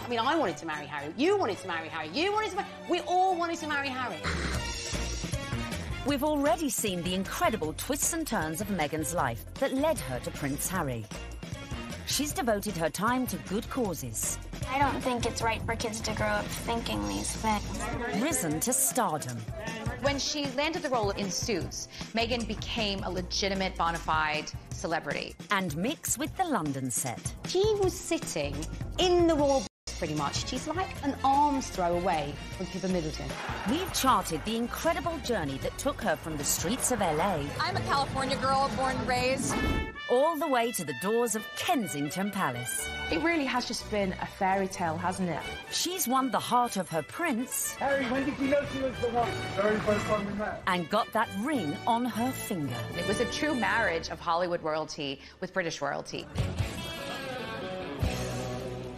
I mean, I wanted to marry Harry, you wanted to marry Harry, you wanted to marry... We all wanted to marry Harry. We've already seen the incredible twists and turns of Meghan's life that led her to Prince Harry. She's devoted her time to good causes. I don't think it's right for kids to grow up thinking these things. Risen to stardom. When she landed the role in Suits, Meghan became a legitimate, bona fide celebrity. And mix with the London set. She was sitting in the royal pretty much. She's like an arm's throw away from Pippa Middleton. We've charted the incredible journey that took her from the streets of LA. I'm a California girl, born and raised. All the way to the doors of Kensington Palace. It really has just been a fairy tale, hasn't it? She's won the heart of her prince. Harry, when did you know she was the one? Very first time we met. And got that ring on her finger. It was a true marriage of Hollywood royalty with British royalty.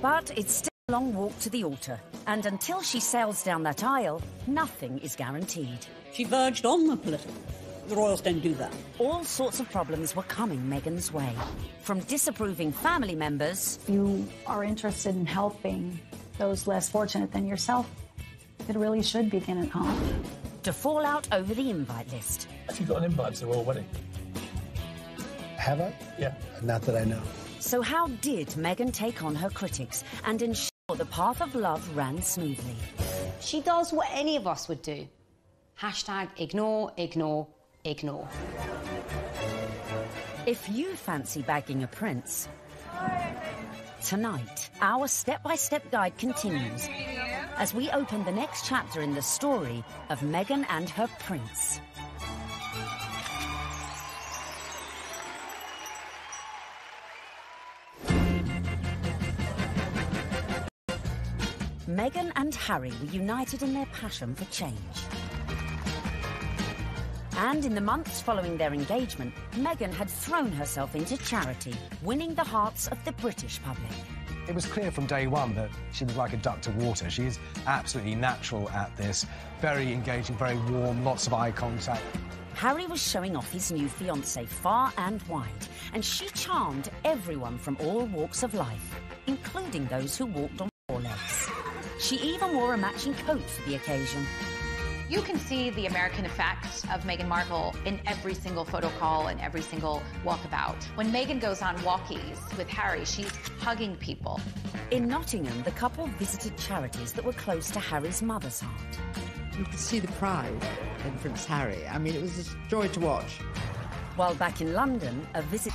But it's still a long walk to the altar. And until she sails down that aisle, nothing is guaranteed. She verged on the political. The royals don't do that. All sorts of problems were coming Meghan's way. From disapproving family members... If you are interested in helping those less fortunate than yourself, it really should begin at home. To fallout over the invite list. Actually got an invite to the royal wedding. Have I? Yeah. Not that I know. So how did Meghan take on her critics and ensure the path of love ran smoothly? She does what any of us would do. Hashtag ignore, ignore, ignore. If you fancy bagging a prince, tonight, our step-by-step guide continues as we open the next chapter in the story of Meghan and her prince. Meghan and Harry were united in their passion for change. And in the months following their engagement, Meghan had thrown herself into charity, winning the hearts of the British public. It was clear from day one that she was like a duck to water. She is absolutely natural at this, very engaging, very warm, lots of eye contact. Harry was showing off his new fiancée far and wide, and she charmed everyone from all walks of life, including those who walked on four legs. She even wore a matching coat for the occasion. You can see the American effect of Meghan Markle in every single photo call and every single walkabout. When Meghan goes on walkies with Harry, she's hugging people. In Nottingham, the couple visited charities that were close to Harry's mother's heart. You could see the pride in Prince Harry. I mean, it was a joy to watch. While back in London, a visit...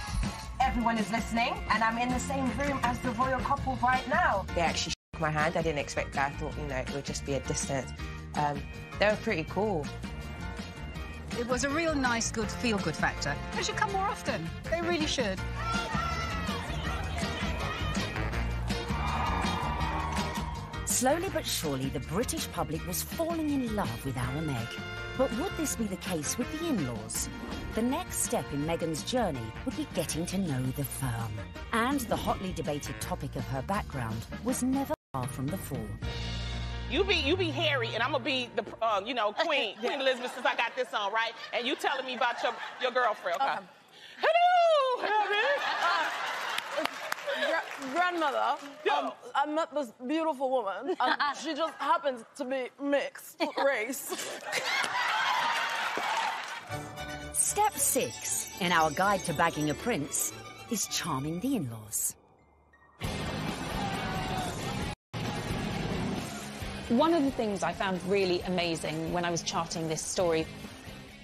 Everyone is listening, and I'm in the same room as the royal couple right now. They actually shook my hand. I didn't expect that. I thought, you know, it would just be a distance. They were pretty cool. It was a real nice, good, feel-good factor. They should come more often. They really should. Slowly but surely, the British public was falling in love with our Meg. But would this be the case with the in-laws? The next step in Meghan's journey would be getting to know the firm. And the hotly debated topic of her background was never far from the fore. You be Harry, and I'm gonna be the, Queen Elizabeth, since I got this on, right? And you telling me about your girlfriend, okay? Hello, Harry. Grandmother, I met this beautiful woman, and she just happens to be mixed race. Step 6 in our guide to bagging a prince is charming the in-laws. One of the things I found really amazing when I was charting this story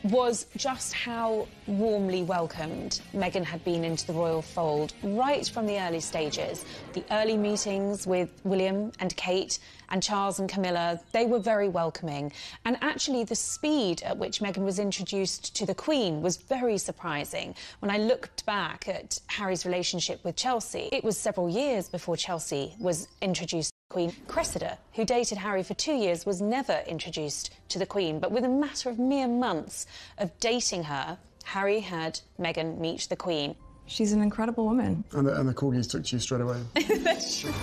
was just how warmly welcomed Meghan had been into the royal fold right from the early stages. The early meetings with William and Kate and Charles and Camilla, they were very welcoming. And actually the speed at which Meghan was introduced to the Queen was very surprising. When I looked back at Harry's relationship with Chelsea, it was several years before Chelsea was introduced to the Queen. Cressida, who dated Harry for 2 years, was never introduced to the Queen, but with a matter of mere months of dating her, Harry had Meghan meet the Queen. She's an incredible woman. And the corgis took to you straight away. That's true.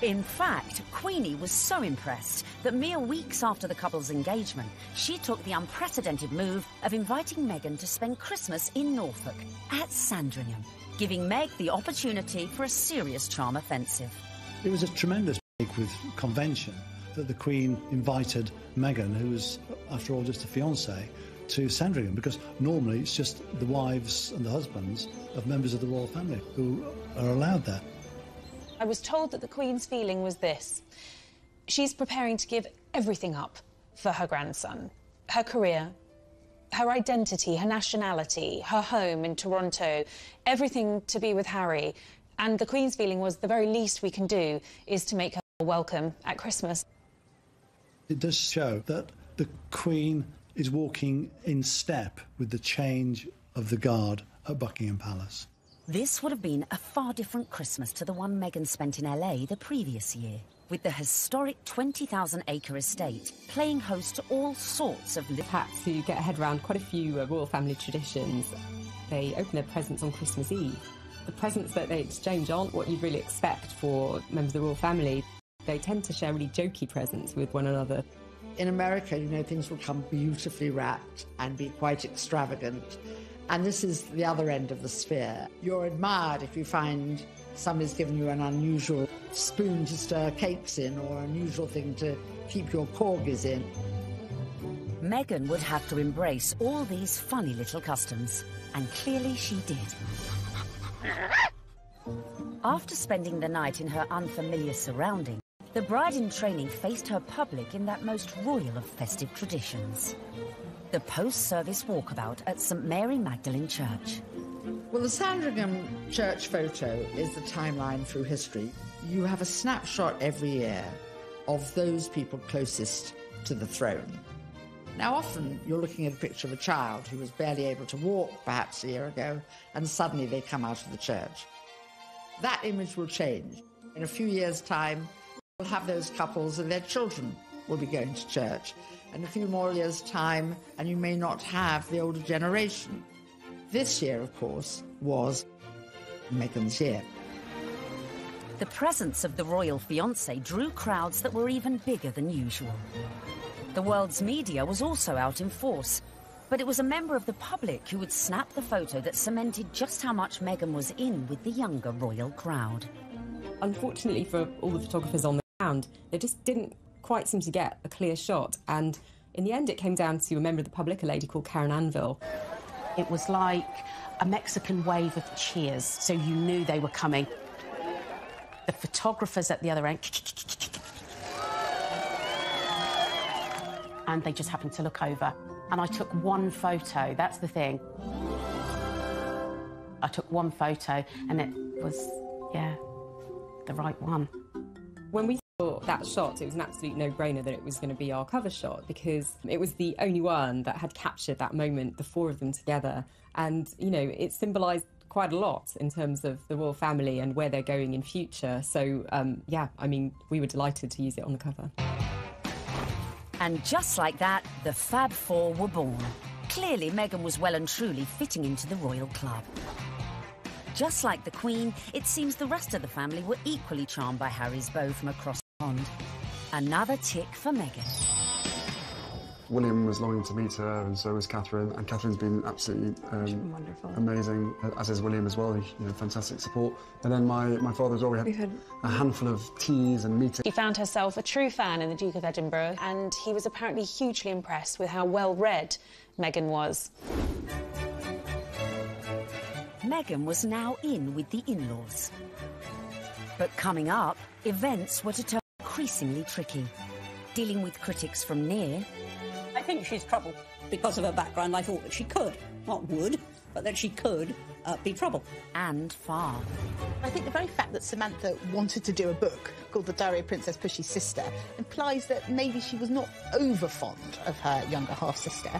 In fact, Queenie was so impressed that mere weeks after the couple's engagement, she took the unprecedented move of inviting Meghan to spend Christmas in Norfolk at Sandringham, giving Meg the opportunity for a serious charm offensive. It was a tremendous with convention that the Queen invited Meghan, who was, after all, just a fiancée, to Sandringham, because normally it's just the wives and the husbands of members of the royal family who are allowed that. I was told that the Queen's feeling was this. She's preparing to give everything up for her grandson. Her career, her identity, her nationality, her home in Toronto, everything to be with Harry. And the Queen's feeling was the very least we can do is to make her welcome at Christmas. It does show that the Queen is walking in step with the change of the guard at Buckingham Palace. This would have been a far different Christmas to the one Meghan spent in LA the previous year, with the historic 20,000-acre estate playing host to all sorts of... Perhaps to get a head around quite a few royal family traditions. They open their presents on Christmas Eve. The presents that they exchange aren't what you'd really expect for members of the royal family. They tend to share really jokey presents with one another. In America, you know, things will come beautifully wrapped and be quite extravagant. And this is the other end of the sphere. You're admired if you find somebody's given you an unusual spoon to stir cakes in or an unusual thing to keep your corgis in. Meghan would have to embrace all these funny little customs, and clearly she did. After spending the night in her unfamiliar surroundings, the bride-in-training faced her public in that most royal of festive traditions. The post-service walkabout at St Mary Magdalene Church. Well, the Sandringham church photo is the timeline through history. You have a snapshot every year of those people closest to the throne. Now, often you're looking at a picture of a child who was barely able to walk perhaps a year ago, and suddenly they come out of the church. That image will change. In a few years' time, we'll have those couples and their children will be going to church. In a few more years' time, and you may not have the older generation. This year, of course, was Meghan's year. The presence of the royal fiancé drew crowds that were even bigger than usual. The world's media was also out in force, but it was a member of the public who would snap the photo that cemented just how much Meghan was in with the younger royal crowd. Unfortunately for all the photographers on the ground, they just didn't quite seem to get a clear shot, and in the end it came down to a member of the public, a lady called Karen Anvil. It was like a Mexican wave of cheers, so you knew they were coming. The photographers at the other end, and they just happened to look over. And I took one photo, that's the thing. I took one photo, and it was, yeah, the right one. When we saw that shot, it was an absolute no-brainer that it was going to be our cover shot, because it was the only one that had captured that moment, the four of them together. And, you know, it symbolised quite a lot in terms of the royal family and where they're going in future. So, yeah, I mean, we were delighted to use it on the cover. And just like that, the Fab Four were born. Clearly, Meghan was well and truly fitting into the royal club. Just like the Queen, it seems the rest of the family were equally charmed by Harry's beau from across the pond. Another tick for Meghan. William was longing to meet her, and so was Catherine. And Catherine's been absolutely wonderful, amazing, as is William as well. You know, fantastic support. And then my father as well. We had a handful of teas and meetings. She found herself a true fan in the Duke of Edinburgh, and he was apparently hugely impressed with how well-read Meghan was. Meghan was now in with the in-laws. But coming up, events were to turn increasingly tricky. Dealing with critics from near... I think she's trouble. Because of her background, I thought that she could, not would, but that she could be trouble. And far. I think the very fact that Samantha wanted to do a book called The Diary of Princess Pushy's Sister implies that maybe she was not over fond of her younger half-sister.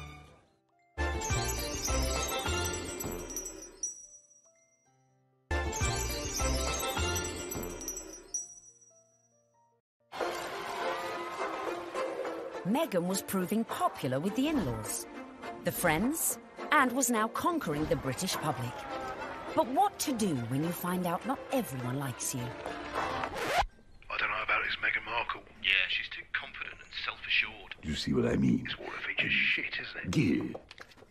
Meghan was proving popular with the in-laws, the friends, and was now conquering the British public. But what to do when you find out not everyone likes you? I don't know about this Meghan Markle. Yeah, she's too confident and self-assured. You see what I mean? This water feature's shit, isn't it? Yeah.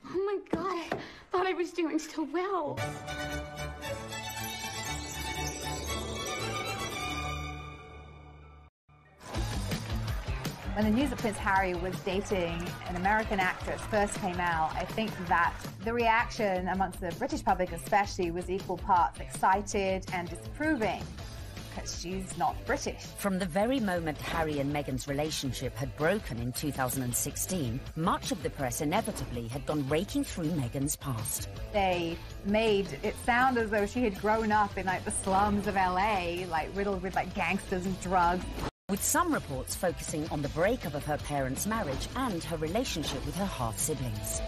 Oh my God, I thought I was doing so well. When the news that Prince Harry was dating an American actress first came out, I think that the reaction amongst the British public especially was equal parts excited and disapproving, because she's not British. From the very moment Harry and Meghan's relationship had broken in 2016, much of the press inevitably had gone raking through Meghan's past. They made it sound as though she had grown up in like the slums of LA, like riddled with like gangsters and drugs. With some reports focusing on the breakup of her parents' marriage and her relationship with her half-siblings.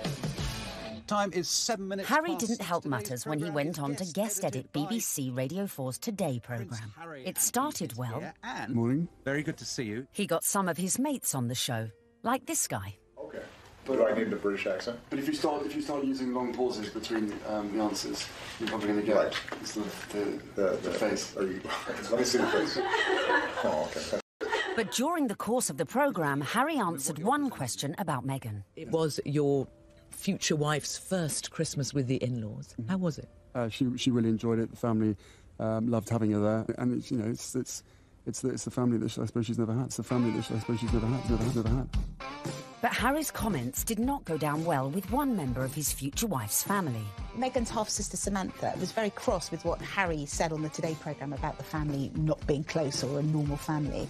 Time is 7 minutes Harry past didn't help matters when he went on to guest edit BBC Radio 4's Today programme. It started well. Morning. Very good to see you. He got some of his mates on the show, like this guy. Okay. But do I need a British accent? But if you start using long pauses between the answers, you're probably going to get the face. Let me see the face. Oh, okay. But during the course of the programme, Harry answered one question about Meghan. It was your future wife's first Christmas with the in-laws. How was it? She really enjoyed it. The family loved having her there, and it's the family that I suppose she's never had. It's the family that I suppose she's never had. But Harry's comments did not go down well with one member of his future wife's family. Meghan's half-sister Samantha was very cross with what Harry said on the Today programme about the family not being close or a normal family.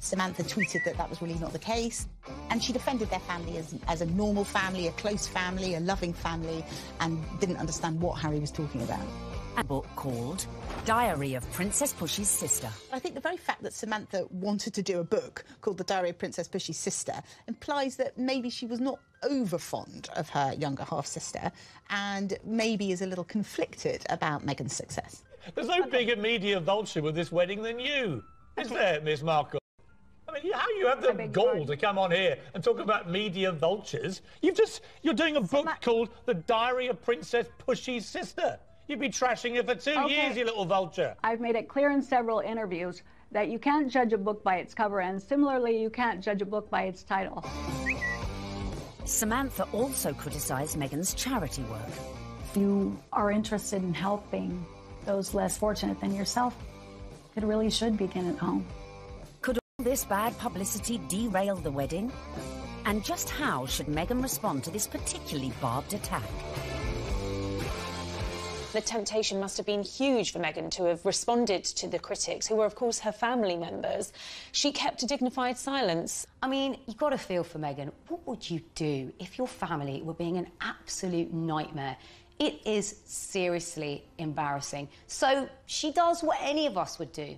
Samantha tweeted that that was really not the case, and she defended their family as a normal family, a close family, a loving family, and didn't understand what Harry was talking about. A book called Diary of Princess Pushy's Sister. I think the very fact that Samantha wanted to do a book called The Diary of Princess Pushy's Sister implies that maybe she was not over fond of her younger half-sister and maybe is a little conflicted about Meghan's success. There's no bigger media vulture with this wedding than you, is there, Miss Markle? I mean, how you have the gall to come on here and talk about media vultures? You're doing a book called The Diary of Princess Pushy's Sister. You've been trashing it for 2 years, you little vulture. I've made it clear in several interviews that you can't judge a book by its cover, and similarly, you can't judge a book by its title. Samantha also criticised Meghan's charity work. If you are interested in helping those less fortunate than yourself, it really should begin at home. Could all this bad publicity derail the wedding? And just how should Meghan respond to this particularly barbed attack? The temptation must have been huge for Meghan to have responded to the critics, who were, of course, her family members. She kept a dignified silence. I mean, you've got to feel for Meghan. What would you do if your family were being an absolute nightmare? It is seriously embarrassing. So she does what any of us would do.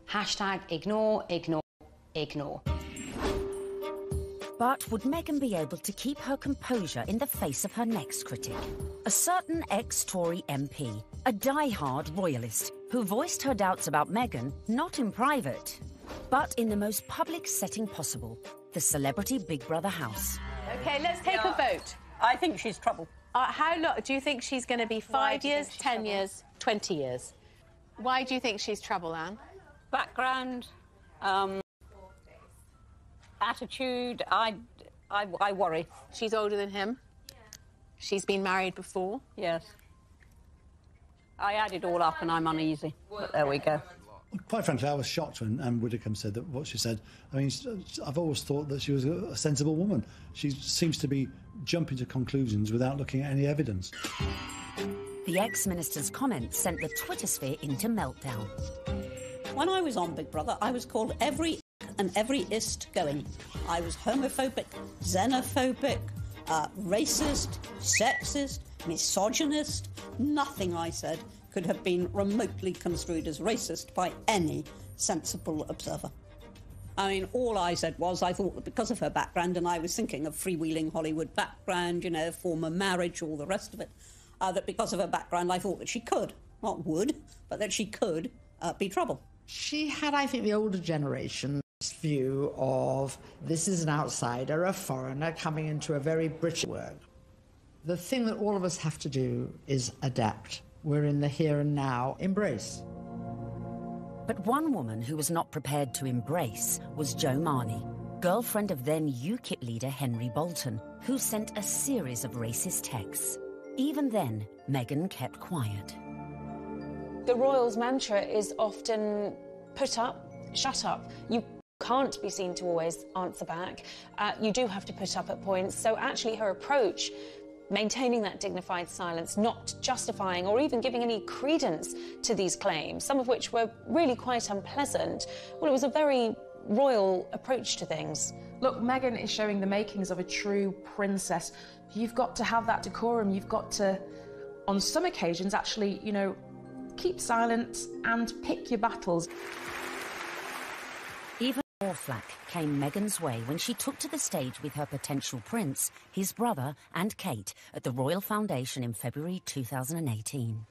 Hashtag ignore, ignore, ignore. But would Meghan be able to keep her composure in the face of her next critic? A certain ex-Tory MP, a die-hard royalist, who voiced her doubts about Meghan, not in private, but in the most public setting possible, the celebrity Big Brother house. OK, let's take a vote. I think she's trouble. How long do you think she's going to be? 5 years, 10 years, 20 years? Why do you think she's trouble, Anne? Background, attitude, I worry. She's older than him? She's been married before? Yes. I add it all up and I'm uneasy, but there we go. Quite frankly, I was shocked when Anne Widdecombe said that what she said. I mean, I've always thought that she was a sensible woman. She seems to be jumping to conclusions without looking at any evidence. The ex-minister's comments sent the Twitter sphere into meltdown. When I was on Big Brother, I was called every and every ist going. I was homophobic, xenophobic, racist, sexist, misogynist. Nothing I said could have been remotely construed as racist by any sensible observer. I mean, all I said was I thought that because of her background, and I was thinking of freewheeling Hollywood background, you know, former marriage, all the rest of it, that because of her background, I thought that she could, not would, but that she could be trouble. She had, I think, the older generation's view of this is an outsider, a foreigner coming into a very British world. The thing that all of us have to do is adapt. We're in the here and now. Embrace. But one woman who was not prepared to embrace was Jo Marnie, girlfriend of then UKIP leader Henry Bolton, who sent a series of racist texts. Even then, Meghan kept quiet. The royals' mantra is often put up, shut up. You can't be seen to always answer back. You do have to put up at points. So actually her approach, maintaining that dignified silence, not justifying or even giving any credence to these claims, some of which were really quite unpleasant, well, it was a very royal approach to things. Look, Meghan is showing the makings of a true princess. You've got to have that decorum. You've got to, on some occasions, actually, you know, keep silent and pick your battles. Even more flack came Meghan's way when she took to the stage with her potential prince, his brother and Kate at the Royal Foundation in February 2018.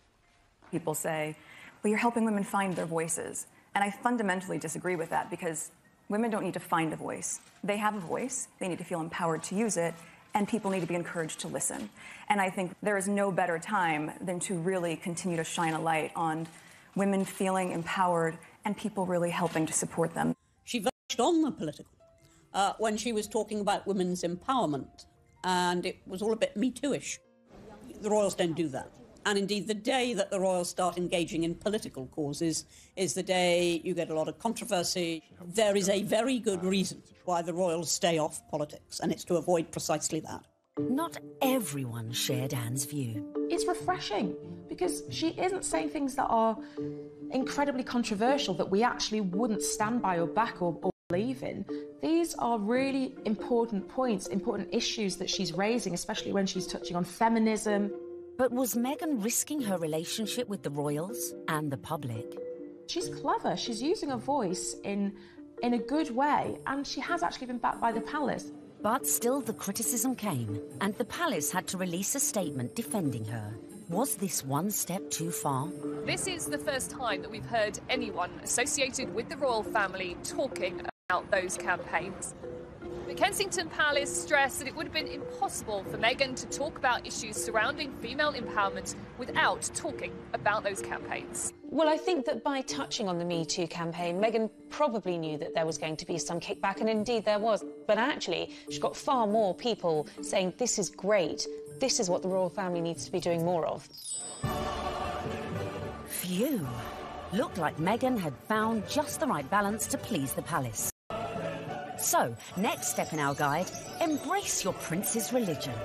People say, well, you're helping women find their voices. And I fundamentally disagree with that, because women don't need to find a voice. They have a voice, they need to feel empowered to use it, and people need to be encouraged to listen. And I think there is no better time than to really continue to shine a light on women feeling empowered and people really helping to support them. She verged on the political when she was talking about women's empowerment, and it was all a bit Me Too-ish. The royals don't do that. And indeed, the day that the royals start engaging in political causes is the day you get a lot of controversy. There is a very good reason why the royals stay off politics, and it's to avoid precisely that. Not everyone shared Anne's view. It's refreshing, because she isn't saying things that are incredibly controversial that we actually wouldn't stand by or back or believe in. These are really important points, important issues that she's raising, especially when she's touching on feminism. But was Meghan risking her relationship with the royals and the public? She's clever. She's using her voice in a good way, and she has actually been backed by the palace. But still the criticism came, and the palace had to release a statement defending her. Was this one step too far? This is the first time that we've heard anyone associated with the royal family talking about those campaigns. The Kensington Palace stressed that it would have been impossible for Meghan to talk about issues surrounding female empowerment without talking about those campaigns. Well, I think that by touching on the Me Too campaign, Meghan probably knew that there was going to be some kickback, and indeed there was. But actually, she got far more people saying, this is great, this is what the royal family needs to be doing more of. Phew. Looked like Meghan had found just the right balance to please the palace. So, next step in our guide, embrace your prince's religion.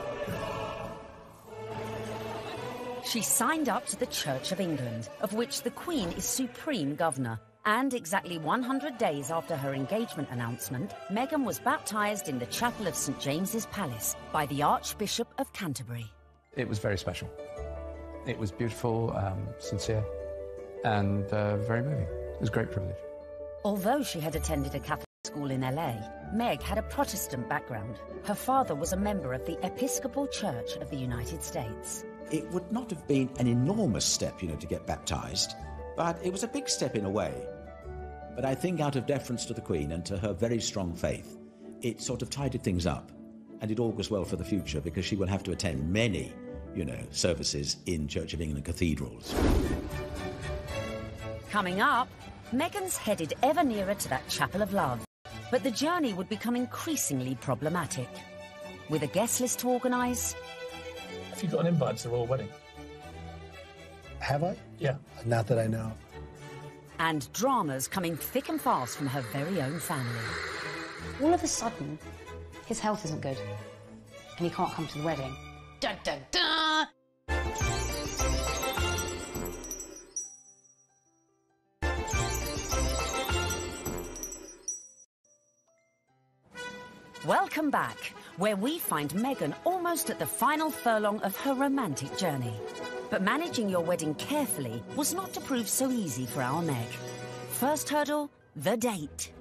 She signed up to the Church of England, of which the Queen is supreme governor. And exactly 100 days after her engagement announcement, Meghan was baptised in the chapel of St James's Palace by the Archbishop of Canterbury. It was very special. It was beautiful, sincere, and very moving. It was a great privilege. Although she had attended a Catholic school in LA, Meg had a Protestant background. Her father was a member of the Episcopal Church of the United States. It would not have been an enormous step, you know, to get baptised, but it was a big step in a way. But I think out of deference to the Queen and to her very strong faith, it sort of tidied things up, and it augurs well for the future, because she will have to attend many, you know, services in Church of England cathedrals. Coming up, Meghan's headed ever nearer to that chapel of love. But the journey would become increasingly problematic. With a guest list to organise... Have you got an invite to the royal wedding? Have I? Yeah. Not that I know. And dramas coming thick and fast from her very own family. All of a sudden, his health isn't good, and he can't come to the wedding. Dun, dun, dun! Welcome back, where we find Meghan almost at the final furlong of her romantic journey. But managing your wedding carefully was not to prove so easy for our Meg. First hurdle, the date.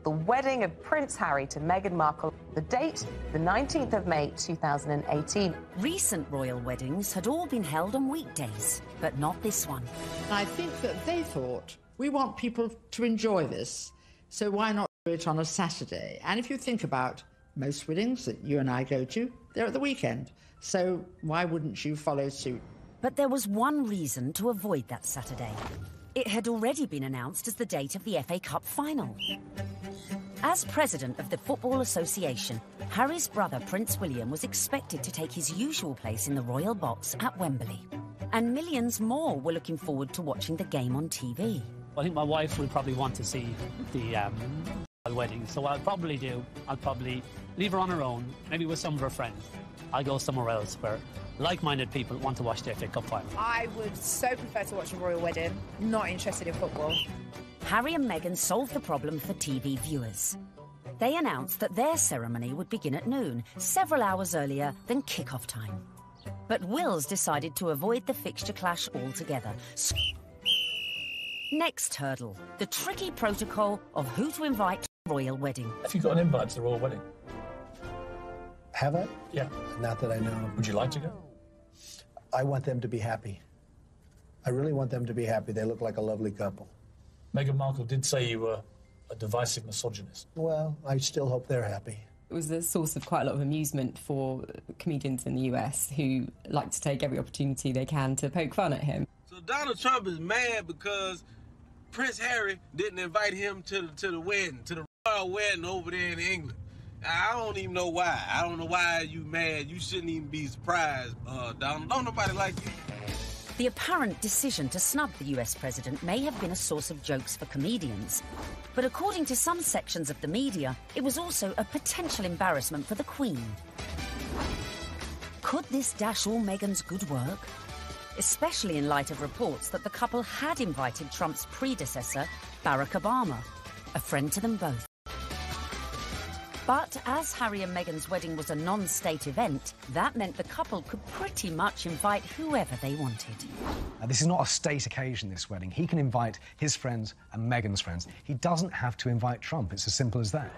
The wedding of Prince Harry to Meghan Markle. The date, the 19th of May 2018. Recent royal weddings had all been held on weekdays, but not this one. I think that they thought, we want people to enjoy this, so why not do it on a Saturday? And if you think about most weddings that you and I go to, they're at the weekend. So why wouldn't you follow suit? But there was one reason to avoid that Saturday. It had already been announced as the date of the FA Cup final. As president of the Football Association, Harry's brother Prince William was expected to take his usual place in the royal box at Wembley. And millions more were looking forward to watching the game on TV. I think my wife would probably want to see the wedding. So what I'll probably do, I'll probably leave her on her own, maybe with some of her friends. I'll go somewhere else where like-minded people want to watch the FA Cup final. I would so prefer to watch a royal wedding. Not interested in football. Harry and Meghan solved the problem for TV viewers. They announced that their ceremony would begin at noon, several hours earlier than kick-off time. But Wills decided to avoid the fixture clash altogether. Next hurdle, the tricky protocol of who to invite to the royal wedding. Have you got an invite to the royal wedding? Have I? Yeah. Not that I know of. Would you like to go? I want them to be happy. I really want them to be happy. They look like a lovely couple. Meghan Markle did say you were a divisive misogynist. Well, I still hope they're happy. It was a source of quite a lot of amusement for comedians in the US who like to take every opportunity they can to poke fun at him. So Donald Trump is mad because Prince Harry didn't invite him to the wedding, to the royal wedding over there in England. I don't even know why. I don't know why you mad. You shouldn't even be surprised, Donald. Don't nobody like you. The apparent decision to snub the US president may have been a source of jokes for comedians. But according to some sections of the media, it was also a potential embarrassment for the Queen. Could this dash all Meghan's good work? Especially in light of reports that the couple had invited Trump's predecessor, Barack Obama, a friend to them both. But as Harry and Meghan's wedding was a non-state event, that meant the couple could pretty much invite whoever they wanted. This is not a state occasion, this wedding. He can invite his friends and Meghan's friends. He doesn't have to invite Trump. It's as simple as that.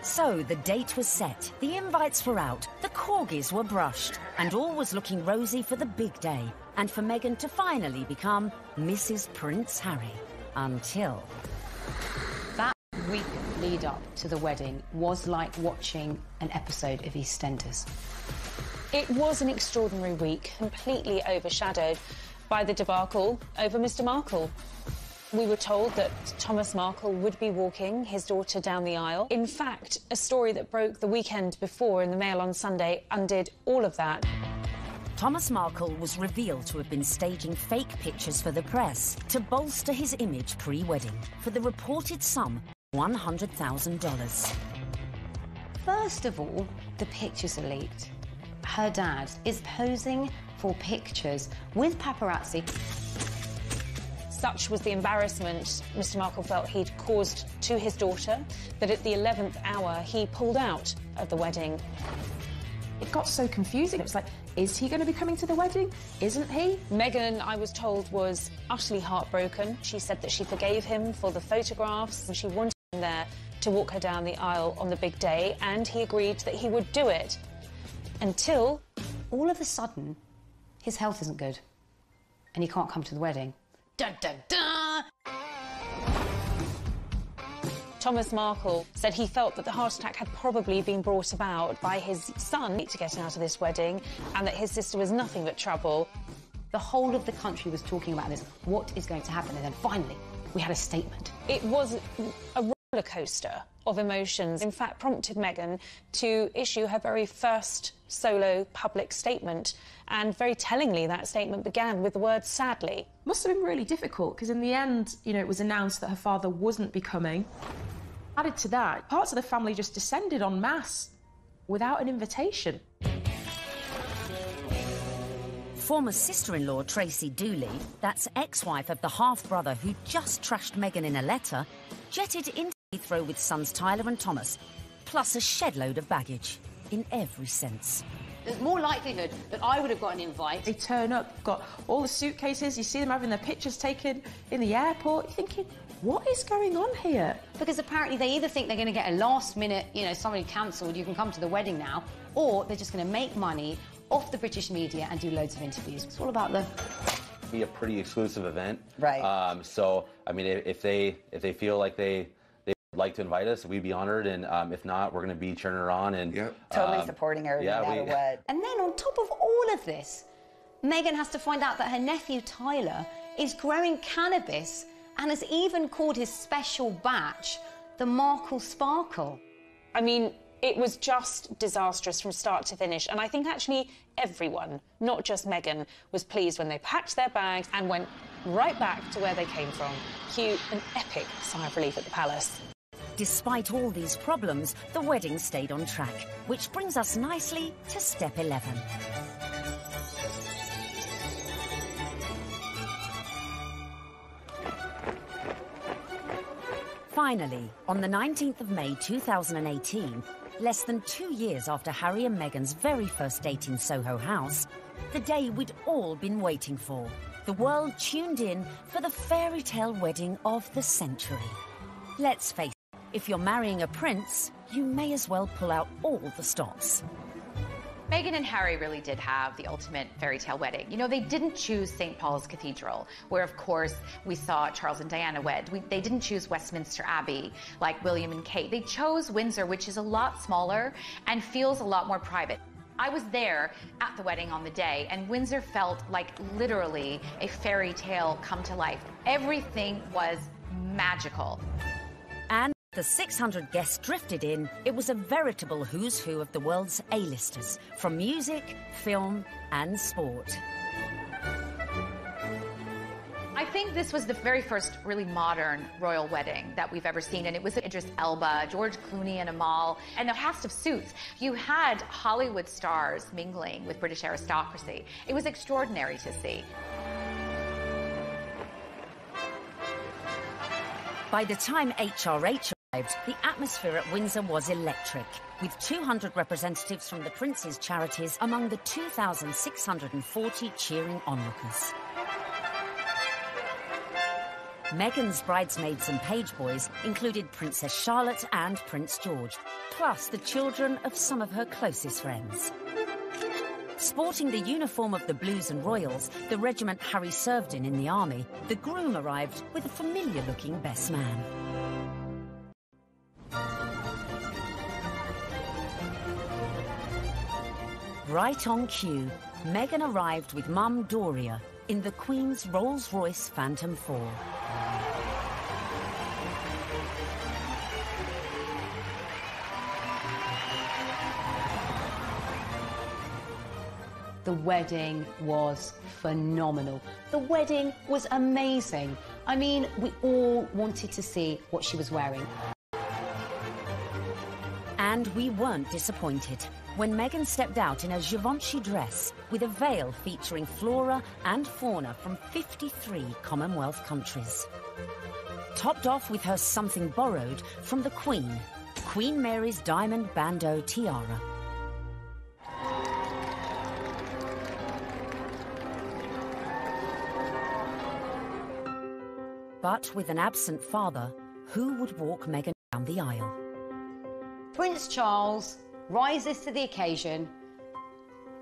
So the date was set, the invites were out, the corgis were brushed, and all was looking rosy for the big day, and for Meghan to finally become Mrs. Prince Harry. Until... That week lead up to the wedding was like watching an episode of EastEnders. It was an extraordinary week, completely overshadowed by the debacle over Mr. Markle. We were told that Thomas Markle would be walking his daughter down the aisle. In fact, a story that broke the weekend before in the Mail on Sunday undid all of that. Thomas Markle was revealed to have been staging fake pictures for the press to bolster his image pre-wedding for the reported sum of $100,000. First of all, the pictures are leaked. Her dad is posing for pictures with paparazzi. Such was the embarrassment Mr. Markle felt he'd caused to his daughter that at the 11th hour he pulled out of the wedding. It got so confusing. It was like, is he going to be coming to the wedding? Isn't he? Meghan, I was told, was utterly heartbroken. She said that she forgave him for the photographs and she wanted him there to walk her down the aisle on the big day, and he agreed that he would do it. Until... all of a sudden, his health isn't good and he can't come to the wedding. Dun, dun, dun! Thomas Markle said he felt that the heart attack had probably been brought about by his son to getting out of this wedding and that his sister was nothing but trouble. The whole of the country was talking about this. What is going to happen? And then finally, we had a statement. It was a roller coaster of emotions, in fact, prompted Meghan to issue her very first solo public statement. And very tellingly, that statement began with the word sadly. Must have been really difficult, because in the end, you know, it was announced that her father wasn't be coming. Added to that, parts of the family just descended en masse without an invitation. Former sister-in-law Tracy Dooley, that's ex-wife of the half-brother who just trashed Meghan in a letter, jetted into Heathrow with sons Tyler and Thomas, plus a shed-load of baggage, in every sense. There's more likelihood that I would have got an invite. They turn up, got all the suitcases, you see them having their pictures taken in the airport, you're thinking, what is going on here? Because apparently they either think they're going to get a last-minute, you know, somebody cancelled, you can come to the wedding now, or they're just going to make money off the British media and do loads of interviews. It's all about the... be a pretty exclusive event. Right. So, I mean, if they feel like they would like to invite us, we'd be honored, and if not, we're going to be cheering her on and totally supporting her no matter what. And then on top of all of this, Meghan has to find out that her nephew Tyler is growing cannabis and has even called his special batch the Markle Sparkle. I mean, it was just disastrous from start to finish, and I think actually everyone, not just Meghan, was pleased when they packed their bags and went right back to where they came from. Cue an epic sigh of relief at the palace. Despite all these problems, the wedding stayed on track, which brings us nicely to step 11. Finally, on the 19th of May 2018, less than 2 years after Harry and Meghan's very first date in Soho House, the day we'd all been waiting for. The world tuned in for the fairy tale wedding of the century. Let's face it, if you're marrying a prince, you may as well pull out all the stops. Meghan and Harry really did have the ultimate fairy tale wedding. You know, they didn't choose St. Paul's Cathedral, where, of course, we saw Charles and Diana wed. They didn't choose Westminster Abbey, like William and Kate. They chose Windsor, which is a lot smaller and feels a lot more private. I was there at the wedding on the day, and Windsor felt like literally a fairy tale come to life. Everything was magical. And the 600 guests drifted in. It was a veritable who's who of the world's A-listers, from music, film, and sport. I think this was the very first really modern royal wedding that we've ever seen, and it was Idris Elba, George Clooney and Amal, and a cast of suits. You had Hollywood stars mingling with British aristocracy. It was extraordinary to see. By the time HRH arrived, the atmosphere at Windsor was electric, with 200 representatives from the Prince's charities among the 2,640 cheering onlookers. Meghan's bridesmaids and page boys included Princess Charlotte and Prince George, plus the children of some of her closest friends. Sporting the uniform of the Blues and Royals, the regiment Harry served in the army, the groom arrived with a familiar-looking best man. Right on cue, Meghan arrived with Mum Doria in the Queen's Rolls-Royce Phantom 4. The wedding was phenomenal. The wedding was amazing. I mean, we all wanted to see what she was wearing. And we weren't disappointed when Meghan stepped out in a Givenchy dress with a veil featuring flora and fauna from 53 Commonwealth countries. Topped off with her something borrowed from the Queen, Queen Mary's diamond bandeau tiara. But with an absent father, who would walk Meghan down the aisle? Prince Charles rises to the occasion.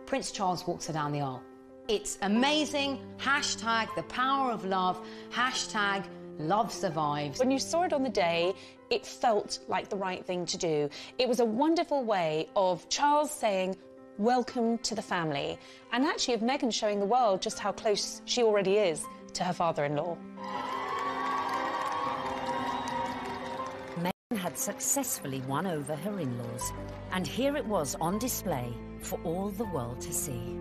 Prince Charles walks her down the aisle. It's amazing. Hashtag the power of love. Hashtag love survives. When you saw it on the day, it felt like the right thing to do. It was a wonderful way of Charles saying, welcome to the family, and actually of Meghan showing the world just how close she already is to her father-in-law. Had successfully won over her in-laws, and here it was on display for all the world to see.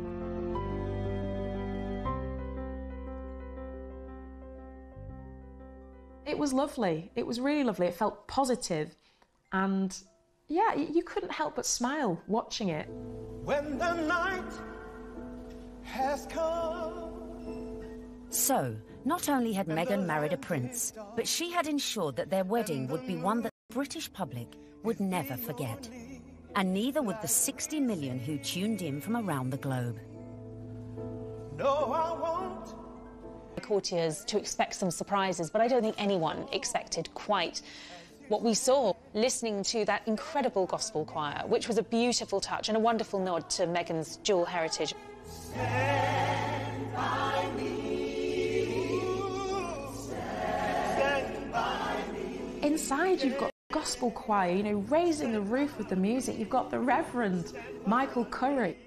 It was lovely. It was really lovely. It felt positive, and yeah, you couldn't help but smile watching it. When the night has come. So, not only had Meghan married a prince, but she had ensured that their wedding would be one that the British public would never forget. And neither would the 60 million who tuned in from around the globe. No, I won't. The courtiers to expect some surprises, but I don't think anyone expected quite what we saw, listening to that incredible gospel choir, which was a beautiful touch and a wonderful nod to Meghan's dual heritage. Stand by me. Stand by me. Inside you've got gospel choir, you know, raising the roof with the music. You've got the Reverend Michael Curry.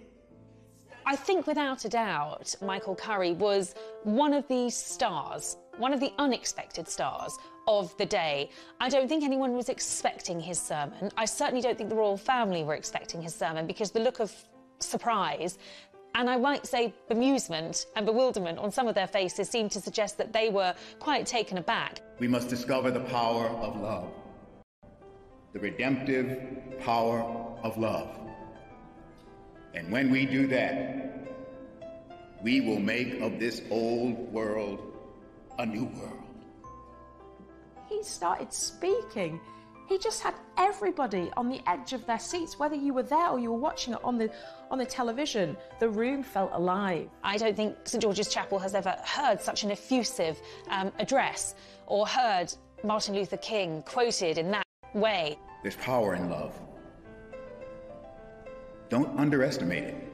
I think without a doubt, Michael Curry was one of the stars, one of the unexpected stars of the day. I don't think anyone was expecting his sermon. I certainly don't think the royal family were expecting his sermon, because the look of surprise, and I might say bemusement and bewilderment on some of their faces seemed to suggest that they were quite taken aback. We must discover the power of love. the redemptive power of love. And when we do that, we will make of this old world a new world. He started speaking. He just had everybody on the edge of their seats, whether you were there or you were watching it on the television. The room felt alive. I don't think St George's Chapel has ever heard such an effusive address or heard Martin Luther King quoted in that way. There's power in love. Don't underestimate it.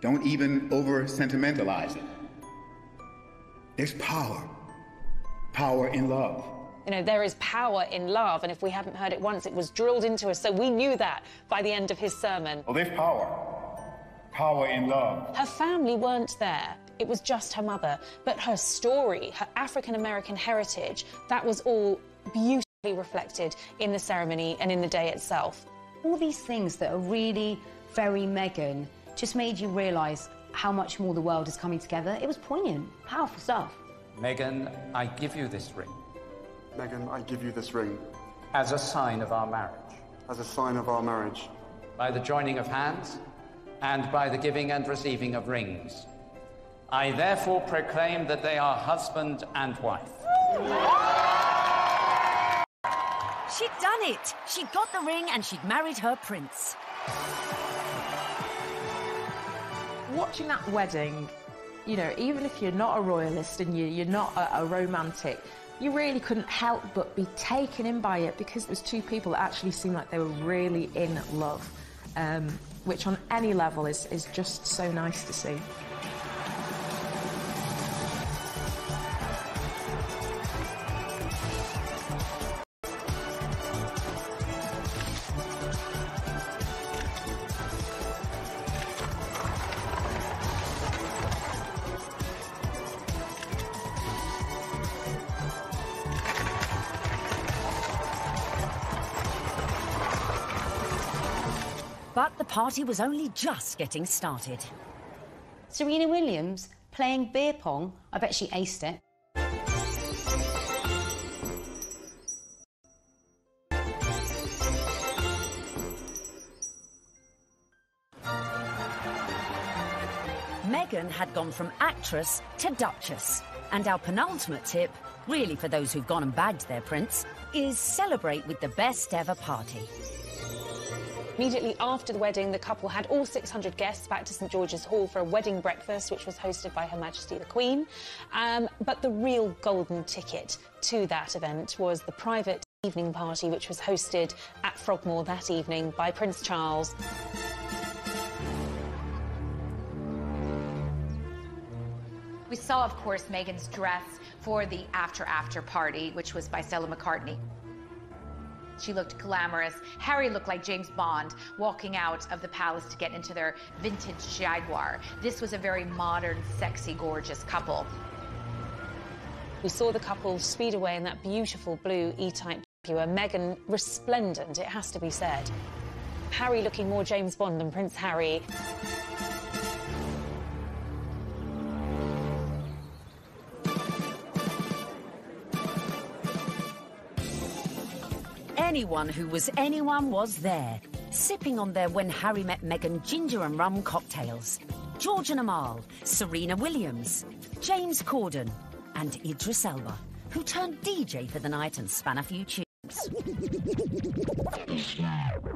Don't even over-sentimentalize it. There's power in love. You know, there is power in love, and if we hadn't heard it once, it was drilled into us, so we knew that by the end of his sermon. Well, there's power in love. Her family weren't there. It was just her mother. But her story, her African-American heritage, that was all beautifully reflected in the ceremony and in the day itself. All these things that are really very Meghan just made you realise how much more the world is coming together. It was poignant, powerful stuff. Meghan, I give you this ring. Meghan, I give you this ring. As a sign of our marriage. As a sign of our marriage. By the joining of hands and by the giving and receiving of rings. I therefore proclaim that they are husband and wife. She'd done it. She'd got the ring and she'd married her prince. Watching that wedding, you know, even if you're not a royalist and you're not a romantic, you really couldn't help but be taken in by it because it was two people that actually seemed like they were really in love, which on any level is just so nice to see. But the party was only just getting started. Serena Williams playing beer pong. I bet she aced it. Meghan had gone from actress to duchess. And our penultimate tip, really for those who've gone and bagged their prince, is celebrate with the best ever party. Immediately after the wedding, the couple had all 600 guests back to St George's Hall for a wedding breakfast, which was hosted by Her Majesty the Queen. But the real golden ticket to that event was the private evening party, which was hosted at Frogmore that evening by Prince Charles. We saw, of course, Meghan's dress for the after party, which was by Stella McCartney. She looked glamorous. Harry looked like James Bond walking out of the palace to get into their vintage Jaguar. This was a very modern, sexy, gorgeous couple. We saw the couple speed away in that beautiful blue E-Type Jaguar. Meghan resplendent, it has to be said. Harry looking more James Bond than Prince Harry. Anyone who was anyone was there, sipping on their When Harry Met Meghan ginger and rum cocktails. George and Amal, Serena Williams, James Corden and Idris Elba, who turned DJ for the night and span a few tunes.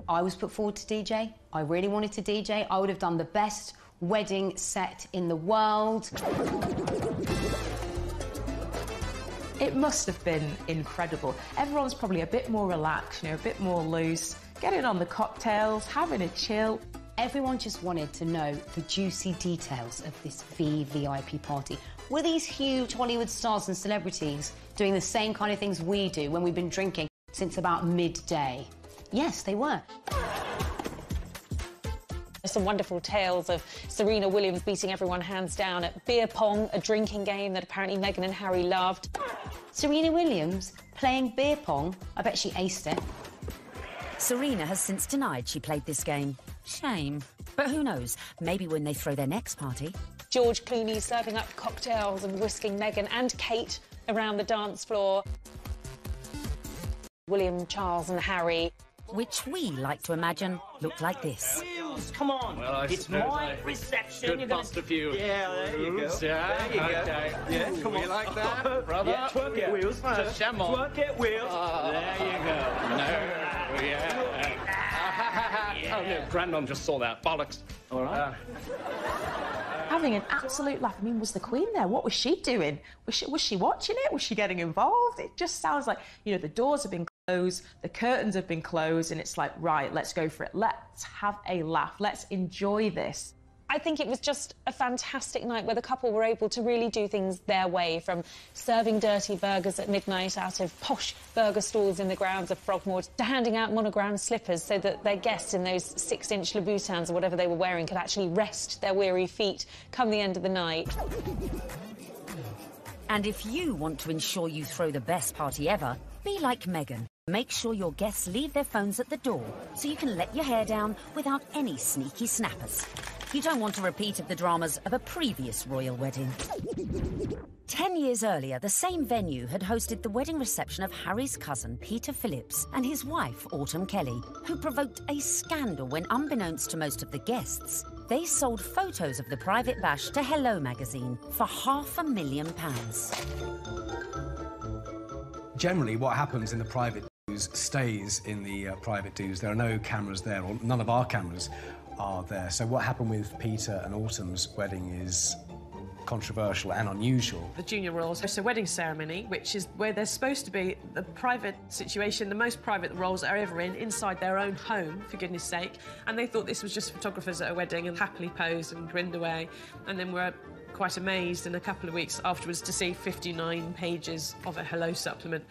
I was put forward to DJ. I really wanted to DJ. I would have done the best wedding set in the world. It must have been incredible. Everyone's probably a bit more relaxed, you know, a bit more loose, getting on the cocktails, having a chill. Everyone just wanted to know the juicy details of this VVIP party. Were these huge Hollywood stars and celebrities doing the same kind of things we do when we've been drinking since about midday? Yes, they were. There's some wonderful tales of Serena Williams beating everyone hands down at beer pong, a drinking game that apparently Meghan and Harry loved. Serena Williams playing beer pong. I bet she aced it. Serena has since denied she played this game. Shame. But who knows? Maybe when they throw their next party. George Clooney serving up cocktails and whisking Meghan and Kate around the dance floor. William, Charles and Harry. Which we like to imagine look like this. Wheels, come on. Well, it's my reception. Could bust a few. Yeah, there you go. Yeah, there you go. okay. Yeah, come on. You like that, brother? Yeah, twerk it, Wheels. Just jam on. Twerk it, Wheels. There you go. No, yeah. Oh, no, Grandmom just saw that. Bollocks. All right. Having an absolute laugh. I mean, was the Queen there? What was she doing? Was she watching it? Was she getting involved? It just sounds like, you know, the doors have been closed, the curtains have been closed, and it's like, right, let's go for it. Let's have a laugh. Let's enjoy this. I think it was just a fantastic night where the couple were able to really do things their way, from serving dirty burgers at midnight out of posh burger stalls in the grounds of Frogmore to handing out monogrammed slippers so that their guests in those 6-inch Louboutins or whatever they were wearing could actually rest their weary feet come the end of the night. And if you want to ensure you throw the best party ever, be like Meghan. Make sure your guests leave their phones at the door so you can let your hair down without any sneaky snappers. You don't want a repeat of the dramas of a previous royal wedding. 10 years earlier, the same venue had hosted the wedding reception of Harry's cousin, Peter Phillips, and his wife, Autumn Kelly, who provoked a scandal when, unbeknownst to most of the guests, they sold photos of the private bash to Hello magazine for £500,000. Generally, what happens in the private dues stays in the private dues. There are no cameras there, or none of our cameras are there. So what happened with Peter and Autumn's wedding is controversial and unusual. The junior royals host a wedding ceremony, which is where there's supposed to be the private situation, the most private the royals are ever in, inside their own home, for goodness sake. And they thought this was just photographers at a wedding and happily posed and grinned away. And then were quite amazed in a couple of weeks afterwards to see 59 pages of a Hello supplement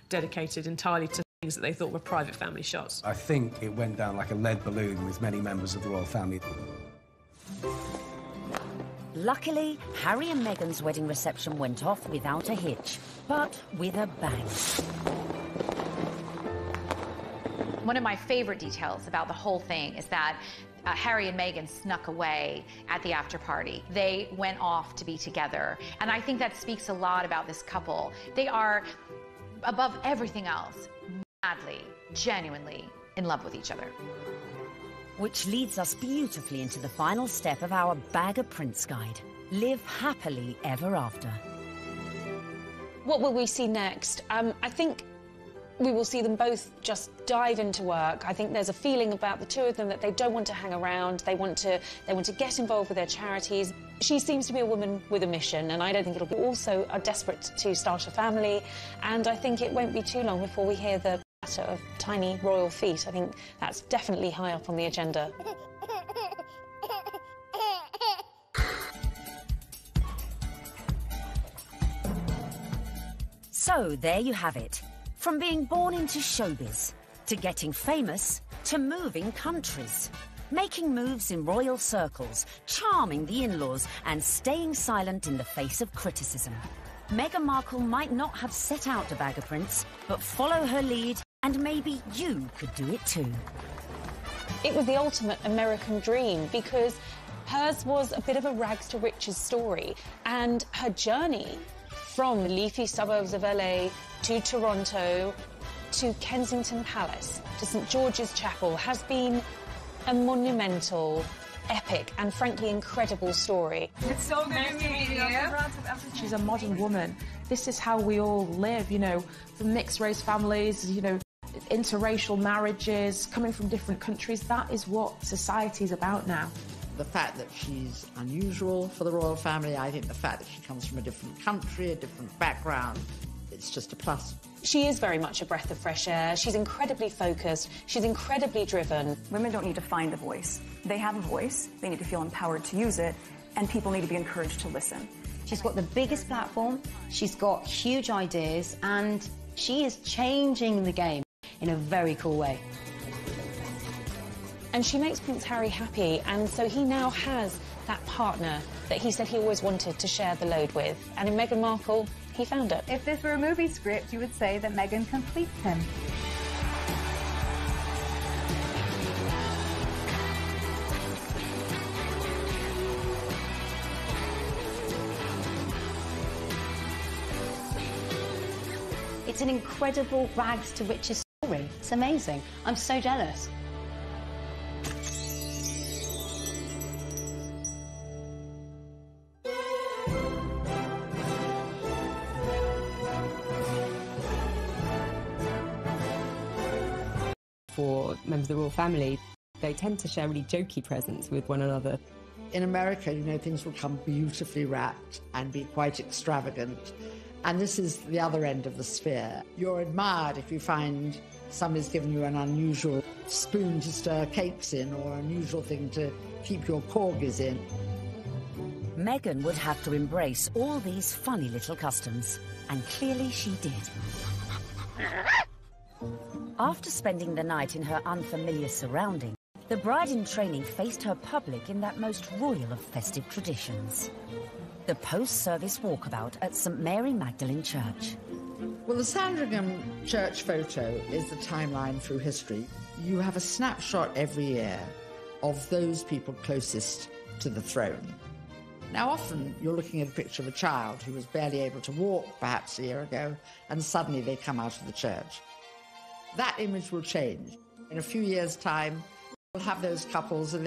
dedicated entirely to things that they thought were private family shots. I think it went down like a lead balloon with many members of the royal family. Luckily, Harry and Meghan's wedding reception went off without a hitch, but with a bang. One of my favorite details about the whole thing is that Harry and Meghan snuck away at the after party. They went off to be together. And I think that speaks a lot about this couple. They are, above everything else, madly, genuinely in love with each other. Which leads us beautifully into the final step of our Bag of Prince guide. Live happily ever after. What will we see next? I think we will see them both just dive into work. I think there's a feeling about the two of them that they don't want to hang around. They want to get involved with their charities. She seems to be a woman with a mission, and I don't think it'll be. Also are desperate to start a family, and I think it won't be too long before we hear the patter of tiny royal feet. I think that's definitely high up on the agenda. So there you have it. From being born into showbiz, to getting famous, to moving countries. Making moves in royal circles, charming the in-laws, and staying silent in the face of criticism. Meghan Markle might not have set out to bag a prince, but follow her lead, and maybe you could do it too. It was the ultimate American dream, because hers was a bit of a rags to riches story, and her journey from the leafy suburbs of LA to Toronto to Kensington Palace to St George's Chapel has been a monumental, epic and frankly incredible story. It's so good to meet you. She's a modern woman. This is how we all live, you know, from mixed race families, you know, interracial marriages, coming from different countries. That is what society is about now. The fact that she's unusual for the royal family, I think the fact that she comes from a different country, a different background, it's just a plus. She is very much a breath of fresh air. She's incredibly focused. She's incredibly driven. Women don't need to find a voice. They have a voice. They need to feel empowered to use it, and people need to be encouraged to listen. She's got the biggest platform. She's got huge ideas, and she is changing the game in a very cool way. And she makes Prince Harry happy, and so he now has that partner that he said he always wanted to share the load with. And in Meghan Markle, he found it. If this were a movie script, you would say that Meghan completes him. It's an incredible rags to riches It's amazing. I'm so jealous. For members of the royal family, they tend to share really jokey presents with one another. In America, you know, things will come beautifully wrapped and be quite extravagant. And this is the other end of the sphere. You're admired if you find somebody's given you an unusual spoon to stir cakes in or an unusual thing to keep your corgis in. Meghan would have to embrace all these funny little customs, and clearly she did. After spending the night in her unfamiliar surroundings, the bride-in-training faced her public in that most royal of festive traditions. The post-service walkabout at St Mary Magdalene Church. Well, the Sandringham church photo is the timeline through history. You have a snapshot every year of those people closest to the throne. Now, often you're looking at a picture of a child who was barely able to walk perhaps a year ago, and suddenly they come out of the church. That image will change. In a few years' time, we'll have those couples, and